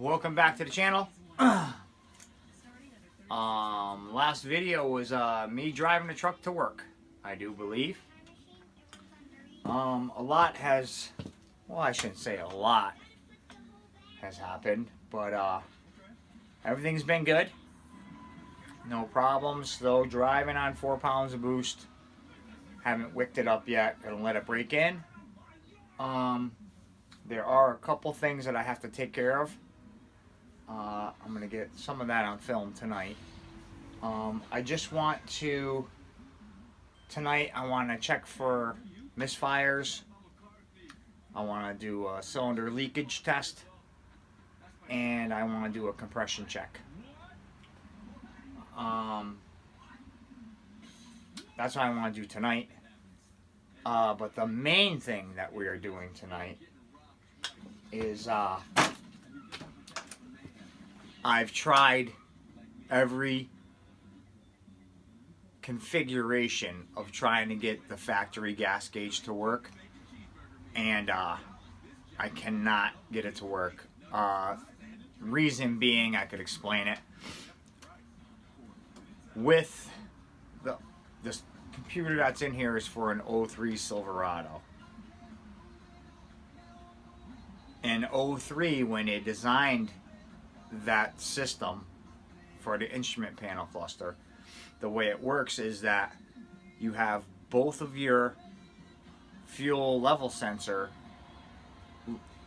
Welcome back to the channel. Last video was me driving the truck to work, I do believe. A lot has, well, I shouldn't say a lot has happened, but everything's been good. No problems, though. Driving on 4 pounds of boost. Haven't wicked it up yet. Gonna let it break in. There are a couple things that I have to take care of. I'm gonna get some of that on film tonight. I just want to, tonight I want to check for misfires. I want to do a cylinder leakage test, and I want to do a compression check. That's what I want to do tonight. But the main thing that we are doing tonight is I've tried every configuration of trying to get the factory gas gauge to work, and I cannot get it to work. Reason being, I could explain it. With this computer that's in here is for an 03 Silverado. In 03, when they designed that system for the instrument panel cluster, the way it works is that you have both of your fuel level sensor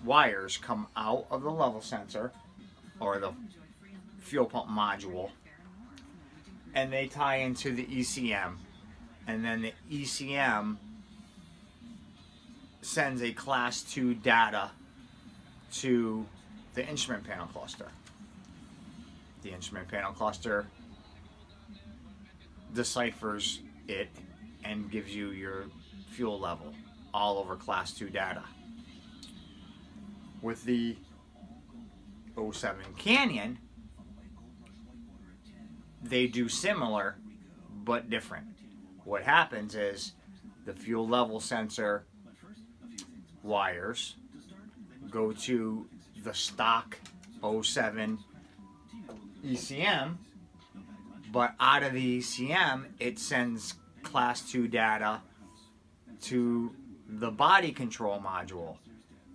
wires come out of the level sensor or the fuel pump module, and they tie into the ECM, and then the ECM sends a class 2 data to the instrument panel cluster. The instrument panel cluster deciphers it and gives you your fuel level all over class 2 data. With the 07 Canyon, they do similar but different. What happens is the fuel level sensor wires go to the stock 07 ECM, but out of the ECM it sends class 2 data to the body control module.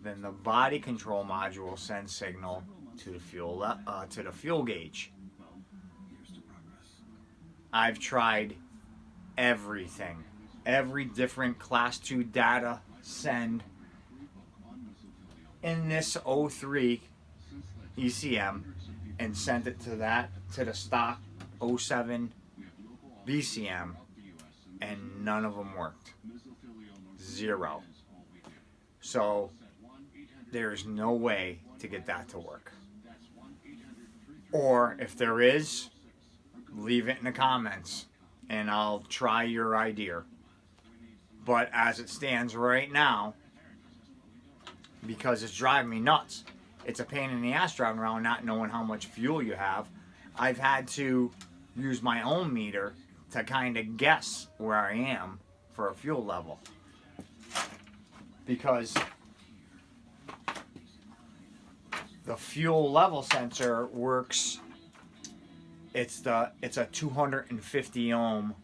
Then the body control module sends signal to the fuel gauge. I've tried everything, every different class 2 data send in this 03 ECM, and sent it to the stock 07 BCM, and none of them worked. Zero. So there's no way to get that to work. Or if there is, leave it in the comments and I'll try your idea. But as it stands right now, because it's driving me nuts, it's a pain in the ass driving around not knowing how much fuel you have, I've had to use my own meter to kind of guess where I am for a fuel level. Because the fuel level sensor works, it's a 250 ohm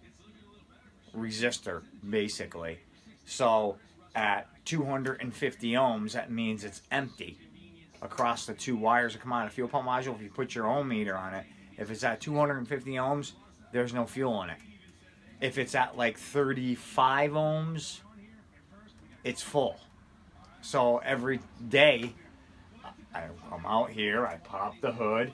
resistor basically. So at 250 ohms, that means it's empty across the 2 wires that come out of the fuel pump module. If you put your own meter on it, if it's at 250 ohms, there's no fuel in it. If it's at like 35 ohms, it's full. So every day I come out here, I pop the hood,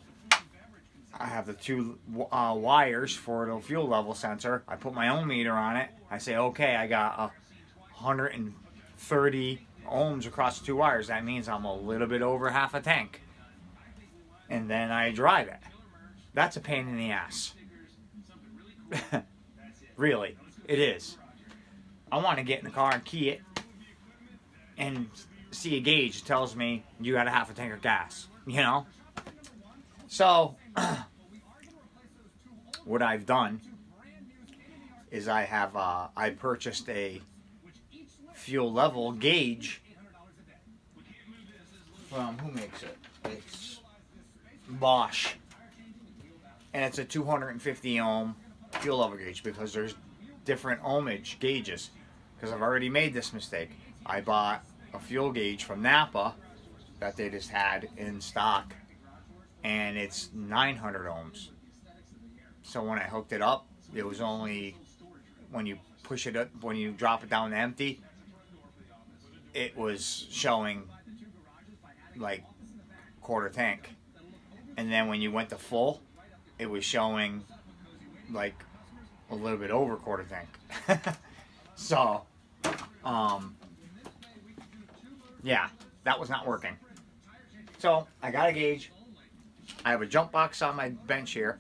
I have the 2 wires for the fuel level sensor, I put my own meter on it, I say okay, I got 130 ohms across the 2 wires. That means I'm a little bit over half a tank, and then I drive it. That's a pain in the ass. Really, it is. I want to get in the car and key it and see a gauge that tells me you got a half a tank of gas, you know. So what I've done is I purchased a fuel level gauge from, who makes it? It's Bosch, and it's a 250 ohm fuel level gauge because there's different ohmage gauges. Because I've already made this mistake. I bought a fuel gauge from Napa that they just had in stock, and it's 900 ohms. So when I hooked it up, it was only, when you push it up, when you drop it down to empty, it was showing like quarter tank, and then when you went to full, it was showing like a little bit over quarter tank. So yeah, that was not working. So I got a gauge. I have a jump box on my bench here.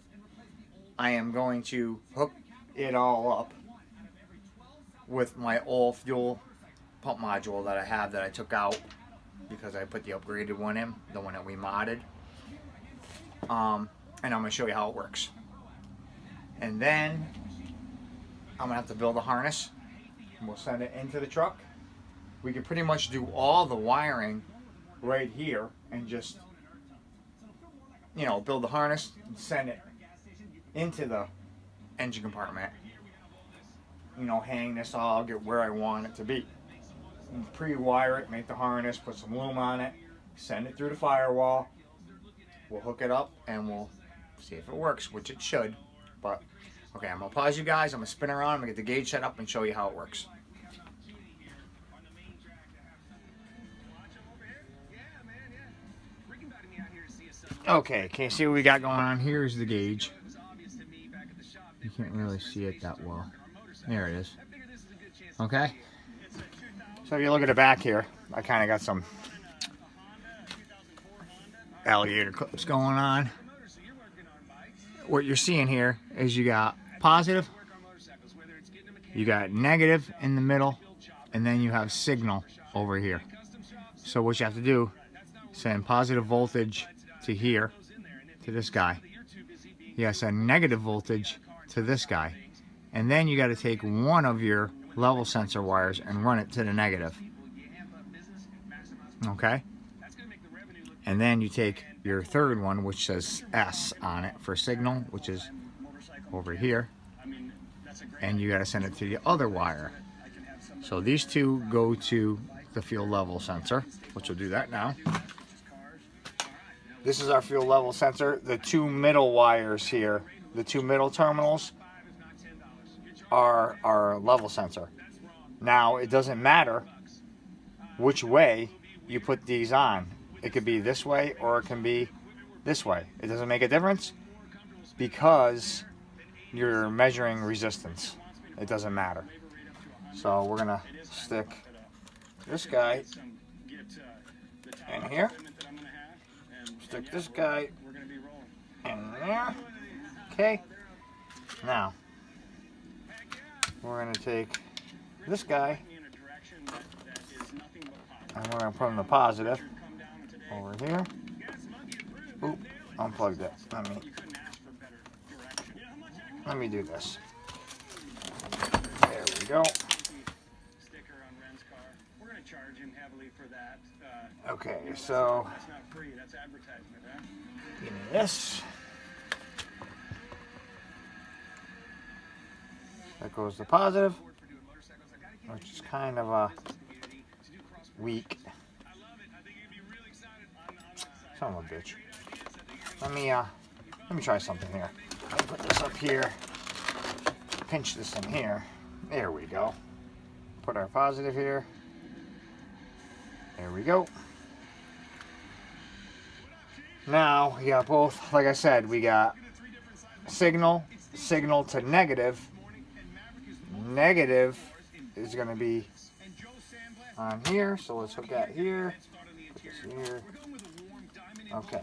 I am going to hook it all up with my all fuel pump module that I have, that I took out because I put the upgraded one in, the one that we modded. And I'm going to show you how it works. And then I'm going to have to build a harness, and we'll send it into the truck. We can pretty much do all the wiring right here and just, you know, build the harness and send it into the engine compartment. You know, hang this all, get where I want it to be. Pre-wire it, make the harness, put some loom on it, send it through the firewall. We'll hook it up and we'll see if it works, which it should. But okay, I'm gonna pause you guys. I'm gonna spin around. I'm gonna get the gauge set up and show you how it works. Okay, can you see what we got going on? Here's the gauge. You can't really see it that well. There it is. Okay. So if you look at the back here, I kind of got some alligator clips going on. What you're seeing here is you got positive, you got negative in the middle, and then you have signal over here. So what you have to do, send positive voltage to here, to this guy. You gotta send negative voltage to this guy. And then you gotta take one of your level sensor wires and run it to the negative. Okay? And then you take your third one, which says S on it for signal, which is over here, and you gotta send it to the other wire. So these two go to the fuel level sensor, which will do that now. This is our fuel level sensor. The two middle wires here, the two middle terminals, are our level sensor. Now, it doesn't matter which way you put these on. It could be this way or it can be this way. It doesn't make a difference because you're measuring resistance. It doesn't matter. So we're gonna stick this guy in here. Stick this guy in there. Okay. Now, we're going to take this guy and we're going to put in the positive over here. Oop, unplugged it. Let me do this. There we go. Okay, so give me this. That goes to positive, which is kind of weak. Son of a bitch. Let me try something here. Let me put this up here. Pinch this in here. There we go. Put our positive here. There we go. Now we got both, like I said, we got signal to negative. Negative is going to be on here, so let's hook that here. Put this here. Okay.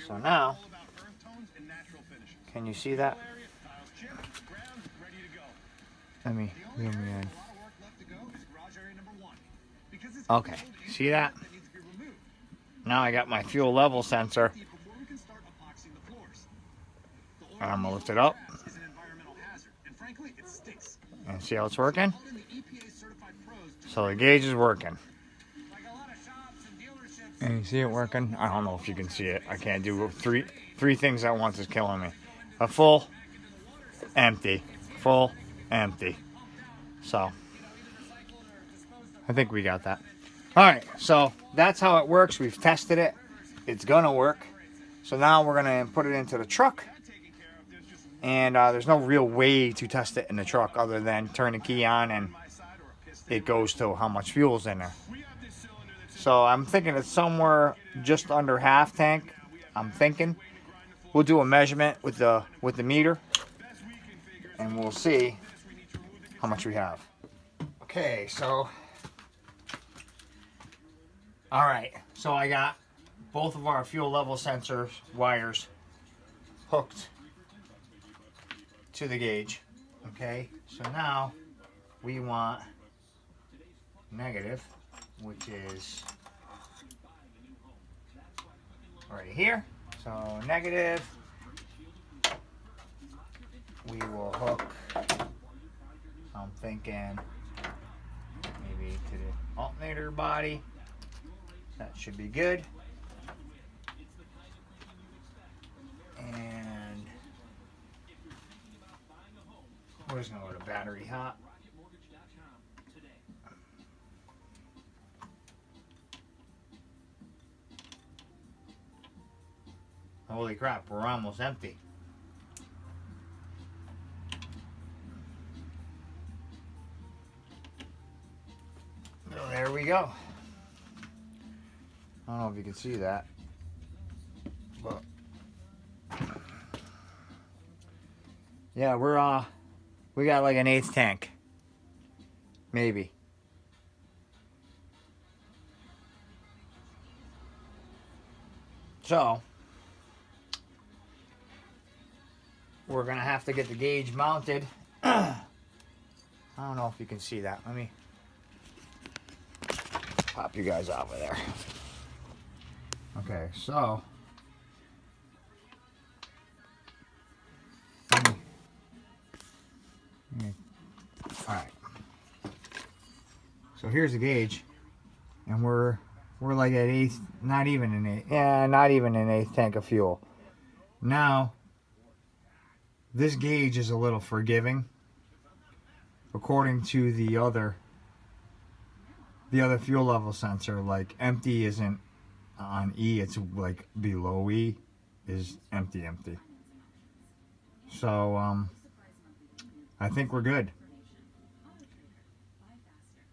So now, can you see that? Let me zoom in. Okay, see that? Now I got my fuel level sensor. I'm gonna lift it up and see how it's working. So the gauge is working. And you see it working? I don't know if you can see it. I can't do three things at once is killing me. A full, empty, full, empty. So, I think we got that. Alright, so that's how it works. We've tested it. It's gonna work. So now we're gonna put it into the truck. And there's no real way to test it in the truck other than turn the key on and it goes to how much fuel's in there. So I'm thinking it's somewhere just under half tank. I'm thinking we'll do a measurement with the meter and we'll see how much we have. Okay, so all right, so I got both of our fuel level sensor wires hooked to the gauge. Okay, so now we want negative, which is right here. So negative, we will hook, I'm thinking maybe to the alternator body. That should be good. And we're just gonna go to battery hot. Holy crap, we're almost empty. So there we go. I don't know if you can see that, but yeah, we got like an 1/8 tank, maybe. So we're gonna have to get the gauge mounted. I don't know if you can see that. Let me pop you guys out of there. Okay, so alright. So here's the gauge. And we're like at 1/8, not even an 1/8. Yeah, not even an 1/8 tank of fuel. Now, this gauge is a little forgiving. According to the other fuel level sensor, like empty isn't on E, it's like below E is empty. So I think we're good.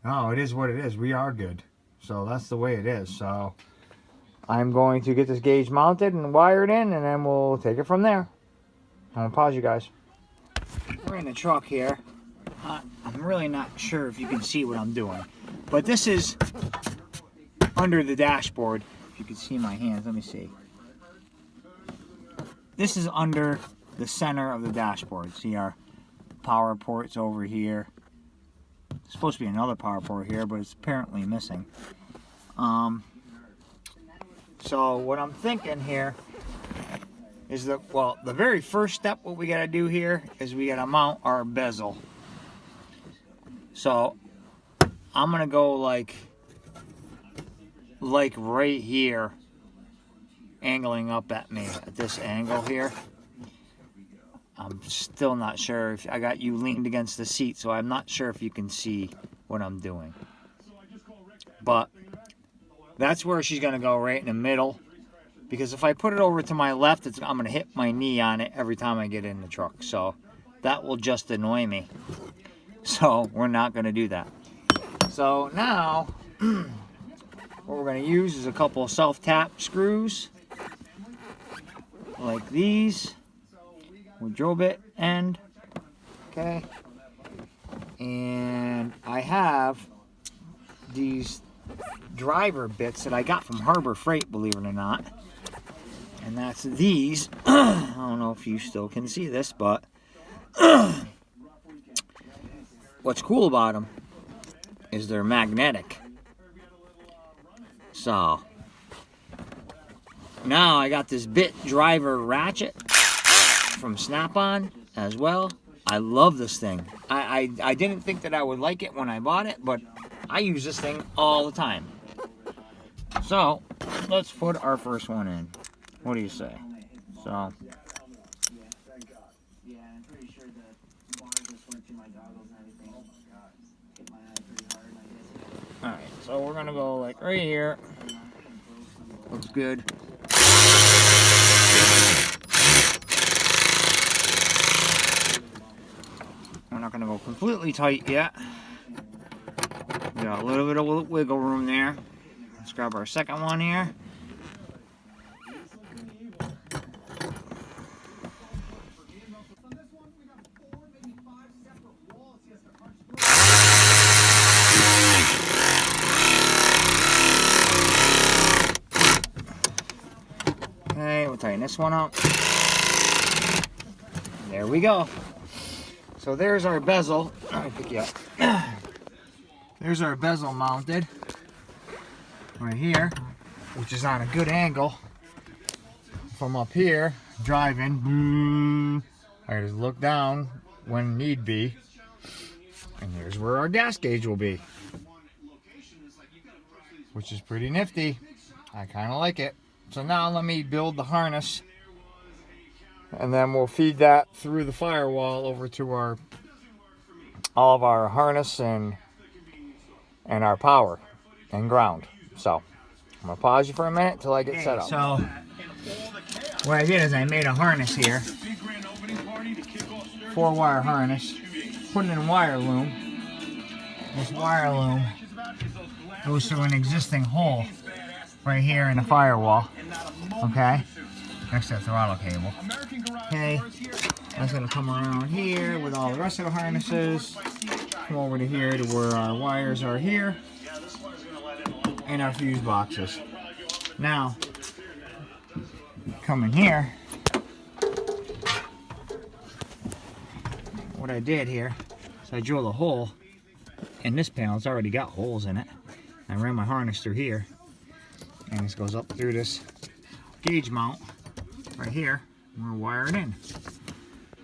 Oh, it is what it is. We are good. So that's the way it is. So I'm going to get this gauge mounted and wired in, and then we'll take it from there. I'm gonna pause you guys. We're in the truck here. I'm really not sure if you can see what I'm doing, but this is under the dashboard. If you can see my hands, let me see. This is under the center of the dashboard. See our power ports over here. There's supposed to be another power port here, but it's apparently missing. So what I'm thinking here is that, well, the very first step what we got to do here is we got to mount our bezel. So I'm gonna go like right here, angling up at me at this angle here. I'm still not sure if I got you leaned against the seat, so I'm not sure if you can see what I'm doing. But that's where she's gonna go, right in the middle. Because if I put it over to my left, I'm gonna hit my knee on it every time I get in the truck. So that will just annoy me. So we're not gonna do that. So now, what we're gonna use is a couple of self-tap screws, like these, with drill bit end, okay? And I have these driver bits that I got from Harbor Freight, believe it or not. And that's these. I don't know if you still can see this, but what's cool about them is they're magnetic. So now I got this bit driver ratchet from Snap-on as well. I love this thing. I didn't think that I would like it when I bought it, but I use this thing all the time. So let's put our first one in. What do you say? So. Alright, so we're gonna go like right here. Looks good. We're not gonna go completely tight yet. We got a little bit of wiggle room there. Let's grab our second one here. Okay, we'll tighten this one up. There we go. So there's our bezel. Let me pick you up. There's our bezel mounted right here, which is on a good angle from up here, driving. I just look down when need be, and here's where our gas gauge will be, which is pretty nifty. I kind of like it. So now let me build the harness, and then we'll feed that through the firewall over to all of our harness and our power and ground. So I'm gonna pause you for a minute till I get set up. So what I did is I made a harness here, 4-wire harness, put it in wire loom. This wire loom goes through an existing hole right here in the firewall. Okay, next to the throttle cable. Okay, that's gonna come around here with all the rest of the harnesses. Come over to here to where our wires are here and our fuse boxes. Now, come in here. What I did here is I drilled a hole in this panel. It's already got holes in it. I ran my harness through here, and this goes up through this gauge mount right here. We're wired in.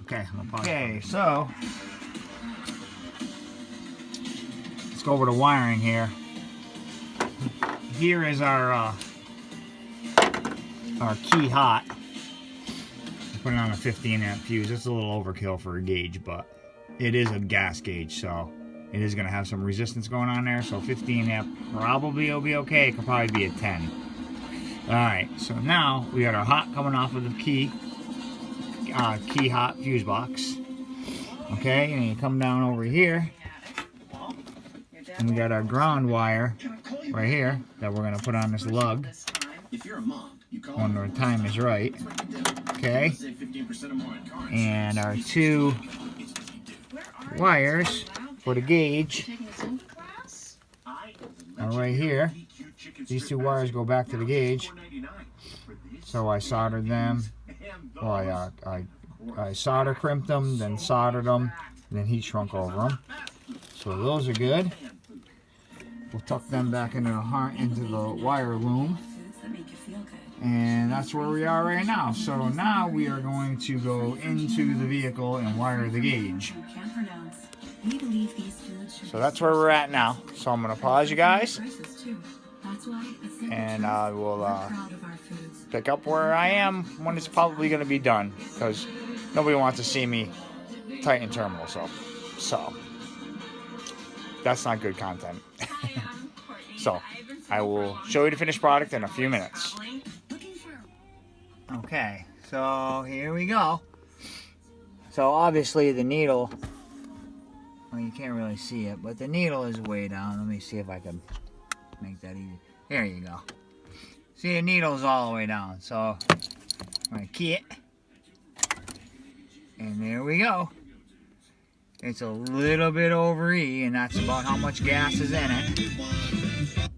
Okay, I'm gonna pause. Okay, so let's go over to wiring here. Here is our key hot. Put it on a 15 amp fuse. It's a little overkill for a gauge, but it is a gas gauge, so it is going to have some resistance going on there. So 15 amp probably will be okay. It could probably be a 10. Alright, so now we got our hot coming off of the key hot fuse box. Okay, and you come down over here, and we got our ground wire right here that we're going to put on this lug when the time is right. Okay, and our 2 wires for the gauge are right here. These 2 wires go back to the gauge, so I soldered them. Well, I solder crimped them, then soldered them, then heat shrunk over them. So those are good. We'll tuck them back into the wire loom, and that's where we are right now. So now we are going to go into the vehicle and wire the gauge. So that's where we're at now. So I'm going to pause you guys, and I will pick up where I am when it's probably going to be done, because nobody wants to see me tighten terminals up. So that's not good content. So I will show you the finished product in a few minutes. Okay, so here we go. So obviously the needle, well, you can't really see it, but the needle is way down. Let me see if I can make that easy. There you go. See, the needle's all the way down. So I'm going to key it. And there we go. It's a little bit over E, and that's about how much gas is in it.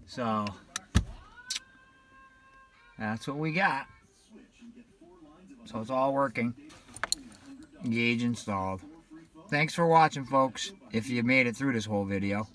So that's what we got. So it's all working. Gauge installed. Thanks for watching, folks, if you made it through this whole video.